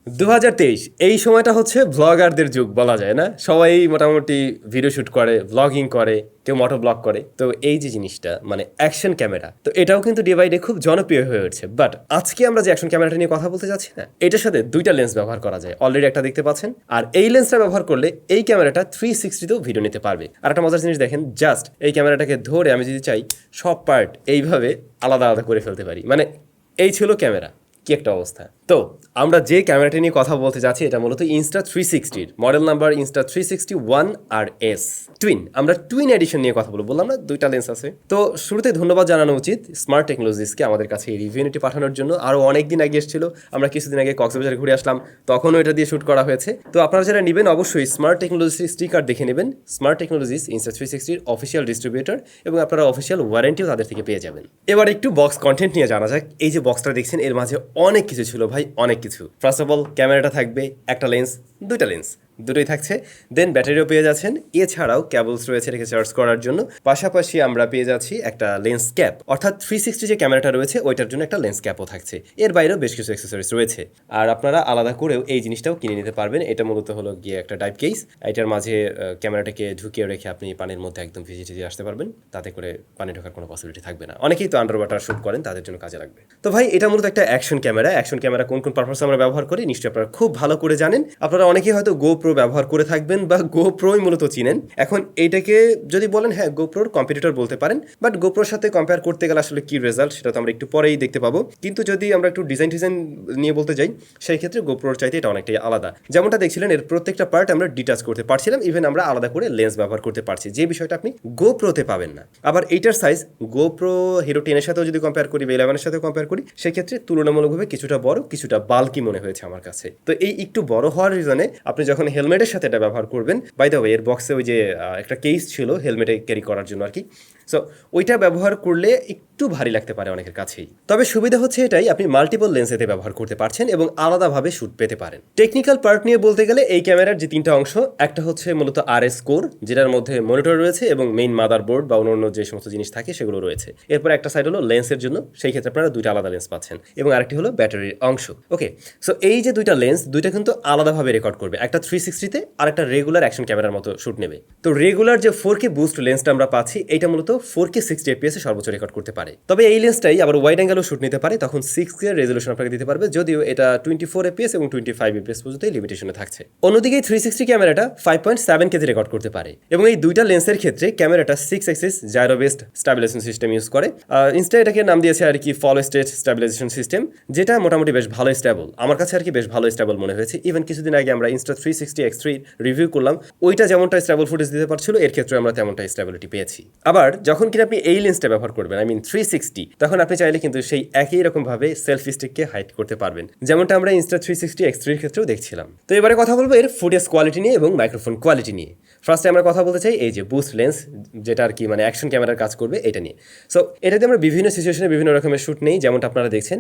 2023 এই সময়টা হচ্ছে ব্লগারদের যুগ বলা যায় না, সবাই মোটামুটি ভিডিও শুট করে, ব্লগিং করে, কেউ মোটো ব্লগ করে। তো এই যে জিনিসটা মানে অ্যাকশন ক্যামেরা, তো এটাও কিন্তু ডে বাই ডে খুব জনপ্রিয় হয়ে উঠছে। বাট আজকে আমরা যে অ্যাকশন ক্যামেরাটা নিয়ে কথা বলতে যাচ্ছি না, এটার সাথে দুইটা লেন্স ব্যবহার করা যায়। অলরেডি একটা দেখতে পাচ্ছেন, আর এই লেন্সটা ব্যবহার করলে এই ক্যামেরাটা 360তেও ভিডিও নিতে পারবে। আর একটা মজার জিনিস দেখেন, জাস্ট এই ক্যামেরাটাকে ধরে আমি যদি চাই সব পার্ট এইভাবে আলাদা আলাদা করে ফেলতে পারি। মানে এই ছিল ক্যামেরা, কি একটা অবস্থা। তো আমরা যে ক্যামেরাটি নিয়ে কথা বলতে যাচ্ছি এটা মূলত Insta360 model number Insta360 One RS twin. আমরা টুইন এডিশন নিয়ে কথা বলবো, বললাম না দুইটা লেন্স আছে। তো শুরুতে ধন্যবাদ জানানো উচিত স্মার্ট টেকনোলজিসকে আমাদের কাছে এই রিভিউটি পাঠানোর জন্য। আরও অনেক দিন আগে এসেছিল, আমরা কিছুদিন আগে কক্সবাজারে ঘুরে আসলাম, তখনও এটা দিয়ে শ্যুট করা হয়েছে। তো আপনারা যারা নেবেন অবশ্যই স্মার্ট টেকনোলজির স্টিকার দেখে নেবেন। Smart technologies Insta360 official distributor এবং আপনারা অফিসিয়াল ওয়ারেন্টিও তাদের থেকে পেয়ে যাবেন। এবার একটু বক্স কন্টেন্ট নিয়ে জানা যাক। এই যে বক্সটা দেখছেন এর মাঝে অনেক কিছু ছিল ভাই, অনেক কিছু। ফার্স্ট অফ অল ক্যামেরাটা থাকবে, একটা লেন্স, দুইটা লেন্স, দুটোই থাকছে। দেন ব্যাটারিও পেয়ে যাচ্ছেন, এছাড়াও কেবলস রয়েছে এটাকে চার্জ করার জন্য। পাশাপাশি আমরা পেয়ে যাচ্ছি একটা লেন্স ক্যাপ, অর্থাৎ 360 যে ক্যামেরাটা রয়েছে ওইটার জন্য একটা লেন্স ক্যাপও থাকছে। এর বাইরেও বেশ কিছু অ্যাক্সেসরিজ রয়েছে। আর আপনারা আলাদা করেও এই জিনিসটাও কিনে নিতে পারবেন। এটা মূলত হলো গিয়ে একটা ডাইভ কেস, এটার মাঝে ক্যামেরাটাকে ঢুকিয়ে রেখে আপনি পানির মধ্যে একদম ভিজে আসতে পারবেন, তাতে করে পানি ঢোকার কোনো পসিবিলিটি থাকবে না। অনেকেই তো আন্ডার ওয়াটার শুট করেন, তাদের জন্য কাজে লাগবে। তো ভাই এটা মূলত একটা অ্যাকশন ক্যামেরা। অ্যাকশন ক্যামেরা কোন কোন পারপাসে আমরা ব্যবহার করি নিশ্চয়ই আপনারা খুব ভালো করে জানেন। আপনারা অনেকেই হয়তো GoPro ব্যবহার করে থাকবেন বা GoProই মূলত চিনেন। এখন এইটাকে যদি বলেন হ্যাঁ GoProর কম্পিটিটর বলতে পারেন, বাট GoProর সাথে কম্পেয়ার করতে গেলে আসলে কি রেজাল্ট সেটা তো আমরা একটু পরেই দেখতে পাবো। কিন্তু যদি আমরা একটু ডিজাইন নিয়ে বলতে যাই, সেই ক্ষেত্রে GoProর চাইতে এটা অনেকটাই আলাদা। যেমনটা দেখছিলেন এর প্রত্যেকটা পার্ট আমরা ডিটাচ করতে পারছিলাম, ইভেন আমরা আলাদা করে লেন্স ব্যবহার করতে পারছি, যে বিষয়টা আপনি GoProতে পাবেন না। আবার এইটার সাইজ GoPro Hero 10 এর সাথেও যদি কম্পেয়ার করি বা 11 এর সাথেও কম্পেয়ার করি, সেক্ষেত্রে তুলনামূলকভাবে কিছুটা বড়, কিছুটা বাল্কি মনে হয়েছে আমার কাছে। তো এই একটু বড় হওয়ার রিজনে আপনি যখন হেলমেটের সাথে এটা ব্যবহার করবেন, বাই দ্য ওয়ে এর বক্সে ওই যে একটা কেস ছিল হেলমেটে ক্যারি করার জন্য আর কি, সো ওইটা ব্যবহার করলে একটু ভারী লাগতে পারে অনেকের কাছেই। তবে সুবিধা হচ্ছে এটাই, আপনি মাল্টিপল লেন্সেতে ব্যবহার করতে পারছেন এবং আলাদাভাবে শ্যুট পেতে পারেন। টেকনিক্যাল পার্ট নিয়ে বলতে গেলে এই ক্যামেরার যে তিনটা অংশ, একটা হচ্ছে মূলত RS কোর, যেটার মধ্যে মনিটর রয়েছে এবং মেইন মাদারবোর্ড বা অন্যান্য যে সমস্ত জিনিস থাকে সেগুলো রয়েছে। এরপর একটা সাইড হলো লেন্সের জন্য, সেই ক্ষেত্রে আপনারা দুইটা আলাদা লেন্স পাচ্ছেন, এবং আরেকটি হলো ব্যাটারির অংশ। ওকে, সো এই যে দুইটা লেন্স, দুইটা কিন্তু আলাদাভাবে রেকর্ড করবে, একটা 360তে আর একটা রেগুলার অ্যাকশন ক্যামেরার মতো শ্যুট নেবে। তো রেগুলার যে 4K বুস্ট লেন্সটা আমরা পাচ্ছি, এটা মূলত 4K 60 fps এ সর্বোচ্চ রেকর্ড করতে পারে। তবে এই লেন্সটাই আবার ওয়াইড অ্যাঙ্গেলও শ্যুট নিতে পারে, তখন 6K রেজলিউশন আপনাকে দিতে পারবে, যদিও এটা 24 fps এবং 25 fps পর্যন্ত লিমিটেশনে থাকছে। অন্যদিকে 360 ক্যামেরাটা 5.7K রেকর্ড করতে পারে, এবং এই দুইটা লেন্সের ক্ষেত্রে ক্যামেরাটা 6 Axis gyro based stabilisation system use করে। ইনস্টা এটাকে নাম দিয়েছে আর কি ফল স্টেট স্টেবিলাইজেশন সিস্টেম, যেটা মোটামুটি বেশ ভালো স্টেবল, আমার কাছে আর কি বেশ ভালো স্টেবল মনে হয়েছে। ইভেন কিছুদিন আগে আমরা Insta360 X3 রিভিউ করলাম, ওইটা যেমনটা স্টেবল ফুটেজ দিতে পারছিল, এর ক্ষেত্রে আমরা তেমনটাই স্টেবিলিটি পেয়েছি। আবার যখন কিনা আপনি এই লেন্সটা ব্যবহার করবেন, 360, তখন আপনি চাইলে কিন্তু সেই একই রকম ভাবে সেলফি স্টিককে হাইড করতে পারবেন, যেমনটা আমরা Insta360 X3 এর ক্ষেত্রেও দেখছিলাম। তো এবারে কথা বলবো এর ফুটেজ কোয়ালিটি নিয়ে এবং মাইক্রোফোন কোয়ালিটি নিয়ে। ফার্স্টে আমরা কথা বলতে চাই এই যে বুস্ট লেন্স, যেটা আর কি মানে অ্যাকশন ক্যামেরার কাজ করবে, এটা নিয়ে। সো এটাতে আমরা বিভিন্ন সিচুয়েশনে বিভিন্ন রকমের শ্যুট নেই, যেমনটা আপনারা দেখছেন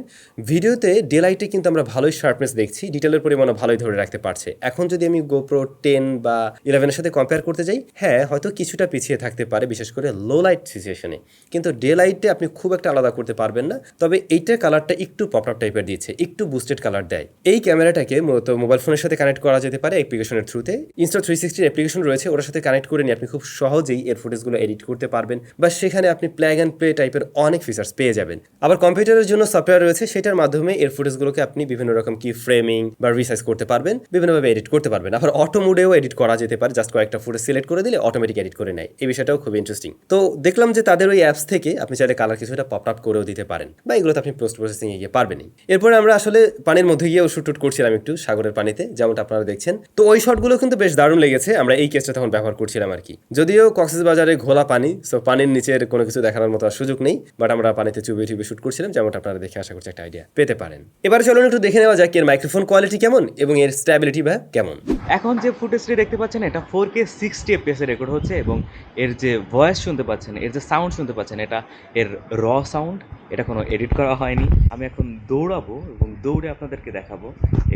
ভিডিওতে। ডে লাইটে কিন্তু আমরা ভালোই শার্পনেস দেখছি, ডিটেলের পরিমাণও ভালোই ধরে রাখতে পারছে। এখন যদি আমি GoPro 10 বা 11 এর সাথে কম্পেয়ার করতে যাই, হ্যাঁ হয়তো কিছুটা পিছিয়ে থাকতে পারে, বিশেষ করে লো লাইট সিচুয়েশনে, কিন্তু ডে লাইটে আপনি খুব একটা আলাদা করতে পারবেন না। তবে এইটার কালারটা একটু পপ আপ টাইপের দিচ্ছে, একটু বুস্টেড কালার দেয়। এই ক্যামেরাটাকে মূলত মোবাইল ফোনের সাথে কানেক্ট করা যেতে পারে অ্যাপ্লিকেশনের থ্রুতে। Insta360 অ্যাপ্লিকেশন রয়েছে, ওর সাথে কানেক্ট করে নিয়ে আপনি খুব সহজেই এর ফুটেজগুলো এডিট করতে পারবেন, বা সেখানে আপনি প্লাগ অ্যান্ড প্লে টাইপের অনেক ফিচার্স পেয়ে যাবেন। আবার কম্পিউটারের জন্য সফটওয়্যার রয়েছে, সেটার মাধ্যমে এর ফুটেজগুলোকে আপনি বিভিন্ন রকম কি ফ্রেমিং বা রিসাইজ করতে পারবেন, বিভিন্নভাবে এডিট করতে পারবেন। আবার অটো মোডেও এডিট করা যেতে পারে, জাস্ট কয়েকটা ফুটেজ সিলেক্ট করে দিলে অটোমেটিক এডিট করে নেয়। এই বিষয়টাও খুব ইন্টারেস্টিং। তো দেখলাম যে তাদের ওই অ্যাপস থেকে আপনি চাইলে কালার কিছুটা পপ আপ করেও দিতে পারেন, বা এগুলোতে আপনি পোস্ট প্রসেসিং এ গিয়ে পারবেনই। এরপরে আমরা আসলে পানির মধ্যে গিয়েও শুট করছিলাম একটু সাগরের পানিতে, যেমনটা আপনারা দেখছেন। তো ওই শটগুলো কিন্তু বেশ দারুণ লেগেছে, আমরা এই কেসটা তখন ব্যবহার করছিলাম আর কি। যদিও কক্সবাজারে ঘোলা পানি, সো পানির নিচের কোনো কিছু দেখানোর মতো সুযোগ নেই, বাট আমরা পানিতে চুবিয়ে শুট করছিলাম, যেমনটা আপনারা দেখে আশা করছি একটা আইডিয়া পেতে পারেন। এবার চলুন একটু দেখে নেওয়া যাক এর মাইক্রোফোন কোয়ালিটি কেমন এবং এর স্টেবিলিটি বা কেমন। এখন যে ফুটেজটি দেখতে পাচ্ছেন এটা 4K 60 fps এ রেকর্ড হচ্ছে, এবং এর যে ভয়েস শুনতে পাচ্ছেন, এর যে সাউন্ড শুনতে পাচ্ছেন, এটা এর র সাউন্ড, এটা কোনো এডিট করা হয়নি। আমি এখন দৌড়াবো এবং দৌড়ে আপনাদেরকে দেখাবো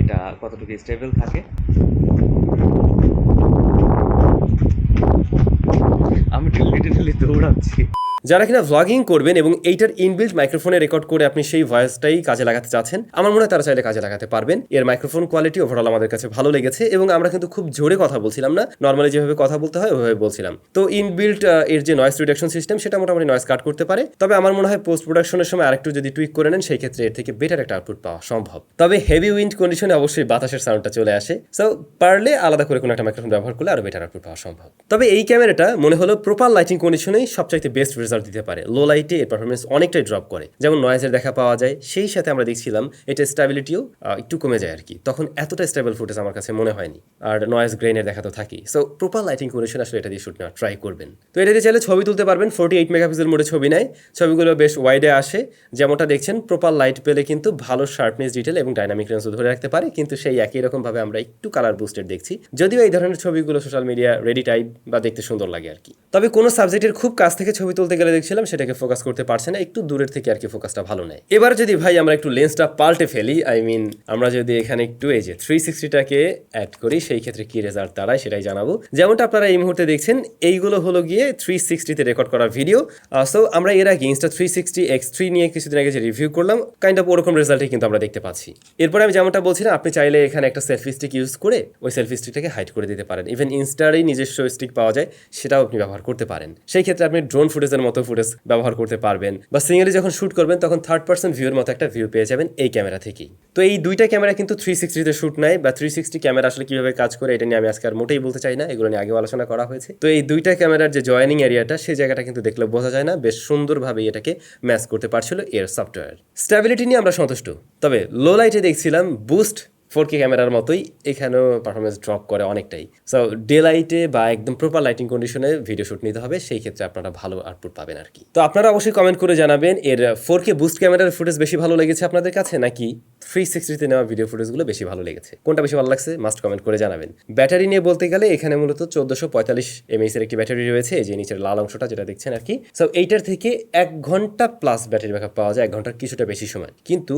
এটা কতটুকু স্টেবল থাকে। আমি লিটারালি দৌড়াচ্ছি। যারা কিনা ভ্লগিং করবেন এবং এইটার ইনবিল্ট মাইক্রোফোনে রেকর্ড করে আপনি সেই ভয়েসটাই কাজে লাগাতে চাচ্ছেন, আমার মনে হয় তারা চাইলে কাজে লাগাতে পারবেন। এর মাইক্রোফোন কোয়ালিটি ওভারঅল আমাদের কাছে ভালো লেগেছে এবং আমরা কিন্তু খুব জোরে কথা বলছিলাম না, নর্মালি যেভাবে কথা বলতে হয় ওইভাবে বলছিলাম। তো ইনবিল্ট এর যে নয়েজ রিডাকশন সিস্টেম সেটা মোটামুটি নয়েজ কাট করতে পারে, তবে আমার মনে হয় পোস্ট প্রোডাকশনের সময় আরেকটু যদি টুইক করে নেন সেই ক্ষেত্রে এর থেকে বেটার একটা আউটপুট পাওয়া সম্ভব। তবে হেভি উইন্ড কন্ডিশনে অবশ্যই বাতাসের সাউন্ডটা চলে আসে, সো পারলে আলাদা করে কোনো একটা মাইক্রোফোন ব্যবহার করলে আরো বেটার আউটপুট পাওয়া সম্ভব। তবে এই ক্যামেরাটা মনে হলো প্রপার লাইটিং কন্ডিশনেই সবচাইতে বেস্ট রেজাল্ট দিতে পারে। লো লাইটে এর পারফরমেন্স অনেকটাই ড্রপ করে, যেমন নয়েজের দেখা পাওয়া যায়, সেই সাথে আমরা দেখছিলাম এটা স্টেবিলিটিও একটু কমে যায় আর কি। তখন এতটা স্টেবল ফুটেজ আমার কাছে মনে হয়নি, আর নয়েজ গ্রেনের দেখা তো থাকি। সো প্রপার লাইটিং কন্ডিশন আসলে এটা দিয়ে শুট নেওয়া ট্রাই করবেন। তো এটা দিয়ে চাইলে ছবি তুলতে পারবেন। 48 মেগাপিক্সেল মোডে ছবি নেয়, ছবিগুলো বেশ ওয়াইডে আসে, যেমনটা দেখছেন। প্রপার লাইট পেলে কিন্তু ভালো শার্পনেস, ডিটেল এবং ডাইনামিক রেঞ্জও ধরে রাখতে পারে, কিন্তু সেই একই রকম ভাবে আমরা একটু কালার বুস্টেড দেখছি, যদিও এই ধরনের ছবিগুলো সোশ্যাল মিডিয়া রেডি টাইপ বা দেখতে সুন্দর লাগে আর কি। তবে কোনো সাবজেক্টের খুব কাছ থেকে ছবি তুলতে গেলে দেখছিলাম সেটাকে ফোকাস করতে পারছে না, একটু দূরের থেকে আর কি ফোকাসটা ভালো নেয়। এবার যদি ভাই আমরা একটু লেন্সটা পাল্টে ফেলি, আই মিন আমরা যদি এখানে একটু এই যে 360টাকে অ্যাড করি, সেই ক্ষেত্রে কি রেজাল্ট দাঁড়ায় সেটাই জানাবো। যেমনটা আপনারা এই মুহূর্তে দেখছেন, এইগুলো হলো গিয়ে 360তে রেকর্ড করা ভিডিও। সো আমরা এর আগে Insta360 X3 নিয়ে কিছুদিন আগে যে রিভিউ করলাম, কাইন্ড অফ ওরকম রেজাল্টই কিন্তু আমরা দেখতে পাচ্ছি। এরপরে আমি যেমনটা বলছিলাম, আপনি চাইলে এখানে একটা সেলফি স্টিক ইউজ করে ওই সেলফি স্টিকটাকে হাইড করে দিতে পারেন। ইভেন ইনস্টারই নিজস্ব স্টিক পাওয়া যায়, সেটাও আপনি ব্যবহার করতে পারেন। সেই ক্ষেত্রে আপনি ড্রোন ফুটেজের মতো ফুটেজ ব্যবহার করতে পারবেন, বা সিঙ্গেলি যখন শুট করবেন তখন থার্ড পার্সন ভিউর মতো একটা ভিউ পেয়ে যাবেন এই ক্যামেরা থেকেই। তো এই দুইটা ক্যামেরা কিন্তু 360তে শুট নেয়, বা 360 ক্যামেরা আসলে কিভাবে কাজ করে এটা নিয়ে আমি আজকে আর মোটেই বলতে চাই না, এগুলো নিয়ে আগেও আলোচনা করা হয়েছে। তো এই দুইটা ক্যামেরার যে জয়েনিং এরিয়াটা, সেই জায়গাটা কিন্তু দেখলে বোঝা যায় না, বেশ সুন্দরভাবে এটাকে ম্যাচ করতে পারছিল এর সফটওয়্যার। স্টেবিলিটি নিয়ে আমরা সন্তুষ্ট, তবে লো লাইটে দেখছিলাম বুস্ট 4K ক্যামেরার মতোই এখানেও পারফরমেন্স ড্রপ করে অনেকটাই। সো ডে লাইটে বা একদম প্রপার লাইটিং কন্ডিশনে ভিডিও শুট নিতে হবে, সেই ক্ষেত্রে আপনারা ভালো আউটপুট পাবেন আর কি। তো আপনারা অবশ্যই কমেন্ট করে জানাবেন এর 4K বুস্ট ক্যামেরার ফুটেজ বেশি ভালো লেগেছে আপনাদের কাছে, নাকি 360তে নেওয়া ভিডিও ফুটেজগুলো বেশি ভালো লেগেছে, কোনটা বেশি ভালো লাগছে মাস্ট কমেন্ট করে জানাবেন। ব্যাটারি নিয়ে বলতে গেলে এখানে মূলত 1445 mAh এর একটি ব্যাটারি রয়েছে, এই যে নিচের লাল অংশটা যেটা দেখছেন আর কি। সো এইটার থেকে 1 ঘন্টা প্লাস ব্যাটারি ব্যাকআপ পাওয়া যায়, 1 ঘন্টার কিছুটা বেশি সময়, কিন্তু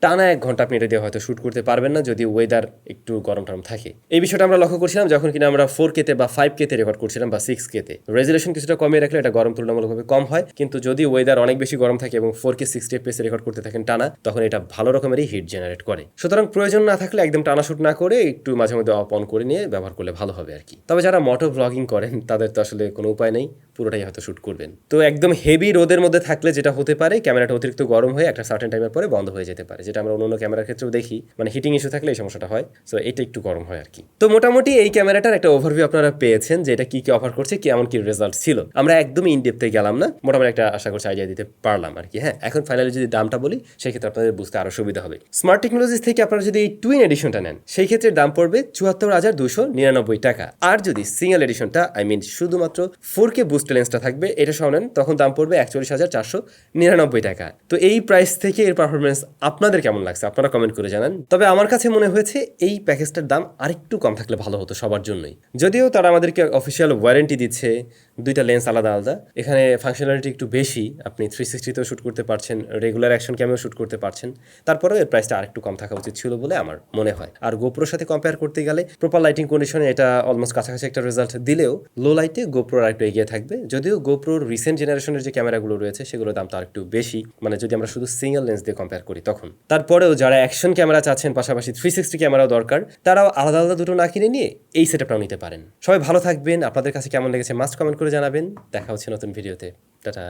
টানা 1 ঘন্টা আপনি এটা দিয়ে হয়তো শুট করতে পারবেন না যদি ওয়েদার একটু গরম টরম থাকে। এই বিষয়টা আমরা লক্ষ্য করছিলাম যখন কিনা আমরা 4K-তে বা 5K-তে রেকর্ড করছিলাম, বা 6K-তে। রেজুলেশন কিছুটা কমিয়ে রাখলে এটা গরম তুলনামূলকভাবে কম হয়, কিন্তু যদি ওয়েদার অনেক বেশি গরম থাকে এবং 4K 60 FPS রেকর্ড করতে থাকেন টানা, তখন এটা ভালো রকমেরই হিট জেনারেট করে। সুতরাং প্রয়োজন না থাকলে একদম টানা শুট না করে একটু মাঝে মধ্যে অফ অন করে নিয়ে ব্যবহার করলে ভালো হবে আর কি। তবে যারা মোটো ব্লগিং করেন তাদের তো আসলে কোনো উপায় নেই, পুরোটাই হয়তো শুট করবেন। তো একদম হেভি রোদের মধ্যে থাকলে যেটা হতে পারে, ক্যামেরাটা অতিরিক্ত গরম হয়ে একটা সার্টেন টাইমের পরে বন্ধ হয়ে যেতে পারে, যেটা আমরা অন্য ক্যামেরার ক্ষেত্রেও দেখি, মানে হিটিং ইস্যু থাকলে এই সমস্যাটা হয়। সো এটা একটু গরম হয় আর কি। তো মোটামুটি এই ক্যামেরাটার একটা ওভারভিউ আপনারা পেয়েছেন যে এটা কি কি অফার করছে, কেমন কি রেজাল্ট ছিল। আমরা একদমই ইনডেপথে গেলাম না, মোটামুটি একটা আশা করছি আইডিয়া দিতে পারলাম আর কি। হ্যাঁ, এখন ফাইনালি যদি দামটা বলি সেক্ষেত্রে আপনাদের বুঝতে আরো সুবিধা হবে। স্মার্ট টেকনোলজিস থেকে আপনারা যদি এই টুইন এডিশনটা নেন, সেই ক্ষেত্রে দাম পড়বে 74,299 টাকা। আর যদি সিঙ্গেল এডিশনটা, আই মিন শুধুমাত্র 4K বুস্ট লেন্সটা থাকবে, এটা সহ নেন, তখন দাম পড়বে 41,499 টাকা। তো এই প্রাইস থেকে এর পারফরমেন্স আপনাদের কেমন লাগছে আপনারা কমেন্ট করে জানান। তবে আমার কাছে মনে হয়েছে এই প্যাকেজটার দাম আরেকটু কম থাকলে ভালো হতো সবার জন্যই। যদিও তারা আমাদেরকে অফিসিয়াল ওয়ারেন্টি দিচ্ছে, দুইটা লেন্স আলাদা আলাদা, এখানে ফাংশনালিটি একটু বেশি, আপনি 360তেও শ্যুট করতে পারছেন, রেগুলার অ্যাকশন ক্যামেও শ্যুট করতে পারছেন, তারপরেও এর প্রাইসটা আরেকটু কম থাকা উচিত ছিল বলে আমার মনে হয়। আর গোপ্রোর সাথে কম্পেয়ার করতে গেলে প্রপার লাইটিং কন্ডিশনে এটা অলমোস্ট কাছাকাছি একটা রেজাল্ট দিলেও লো লাইটে গোপ্রোর আরেকটু এগিয়ে থাকবে। যদিও গোপ্রোর রিসেন্ট জেনারেশনের যে ক্যামেরাগুলো রয়েছে সেগুলোর দাম তো আরেকটু বেশি, মানে যদি আমরা শুধু সিঙ্গেল লেন্স দিয়ে কম্পেয়ার করি তখন। তারপরেও যারা অ্যাকশন ক্যামেরা চাচ্ছেন, পাশাপাশি 360 ক্যামেরাও দরকার, তারাও আলাদা আলাদা দুটো না কিনে নিয়ে এই সেটআপটাও নিতে পারেন। সবাই ভালো থাকবেন, আপনাদের কাছে কেমন লেগেছে মাস্ট কমেন্ট করে জানাবেন। দেখা হচ্ছে নতুন ভিডিওতে, টাটা।